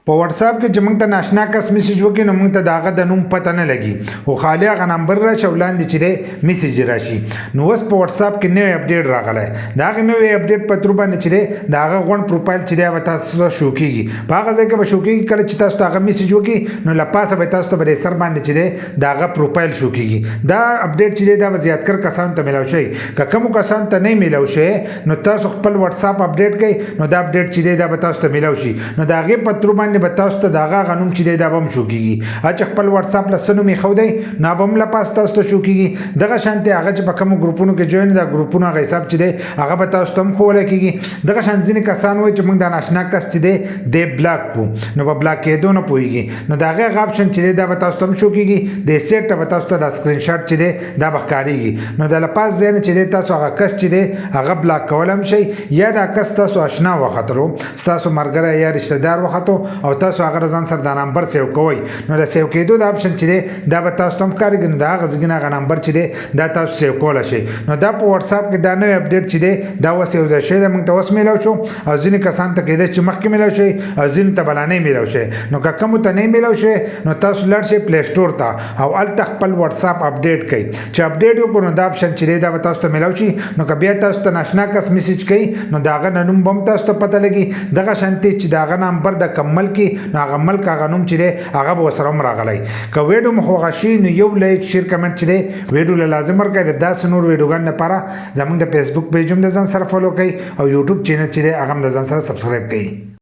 په واتس اپ کې چې موږ ته ناشنا کس میسج وکړي نو موږ ته داغه د نوم پته نه لګي او خالی هغه نمبر را چولاندې چې دی میسج راشي. نو اوس په واتس اپ کې نوی اپډیټ راغلی داغه نوی اپډیټ په تر باندې چې دی داغه غون پروفایل چې دی به تاسو ته شو کیږي په هغه ځای کې به شو کیږي کله چې تاسو ته هغه میسج وکړي نو لپاسه به تاسو ته به سر باندې چې دی داغه پروفایل شو کیږي. دا اپډیټ چې دی دا به زیاتکر کسانو ته ملاو شي که کوم کسانو ته نه ملاو شي نو تاسو خپل واتس اپ اپډیټ کړئ نو دا اپډیټ چې دی دا به تاسو ته ملاو شي نو دا غي په تر باندې به تاسو ته داغه غنوم چې دی دا بم شو کیږي اچ خپل واتس اپ لسنو می خو دی نه بم لا پاس تاسو ته شو کیږي دغه شانتي هغه چې په کوم ګروپونو کې جوین دا ګروپونو هغه حساب چې دی هغه به تاسو ته خو ولا کیږي. دغه شان ځینې کسان وای چې موږ د ناشنا کس چې دی د بلاک کو نو په بلاک کېدو نه پويږي نو داغه غاپشن چې دی دا به تاسو ته شو کیږي د سیټ به تاسو ته د سکرین شاټ چې دی دا به ښکاریږي نو د لپاس ځین چې دی تاسو هغه کس چې دی هغه بلاک کولم شي یا دا کس تاسو آشنا وخترو تاسو مرګره یا رشتہ دار وختو او تاسو هغه ځان سره د نمبر سیو کوئ نو د سیو کېدو د اپشن چې دی دا به تاسو ته ښکاریږي نو دا غزګنه غ نمبر چې دی دا تاسو سیو کول شي. نو دا په واتس اپ کې دا نوې اپډیټ چې دی دا وسیو د شی د موږ ته وس میلاو شو او ځینې کسان ته کېده چې مخکې میلاو شي او ځینې ته بلانه میلاو شي نو که کوم ته نه میلاو شي نو تاسو لړ شي پلی سٹور ته او ال خپل واتس اپ اپډیټ کړئ چې اپډیټ وکړو نو دا اپشن چې دی دا به تاسو ته میلاو شي نو که بیا تاسو ته ناشنا کس میسج کړئ نو داغه نوم بم تاسو ته پته لګي دغه شانتي چې داغه نمبر د کمل کې نو هغه ملک هغه نوم چې دی هغه به سره راغلی. که ویډیو مخ غشي نو یو لایک شیر کمنټ چې دی ویډیو لازم ورکړئ دا نور ویډیوګان لپاره زموږ د فیسبوک پیج هم د ځان سره فالو کړئ او یوټیوب چینل چې دی هغه هم د ځان سره سبسکرایب کړئ.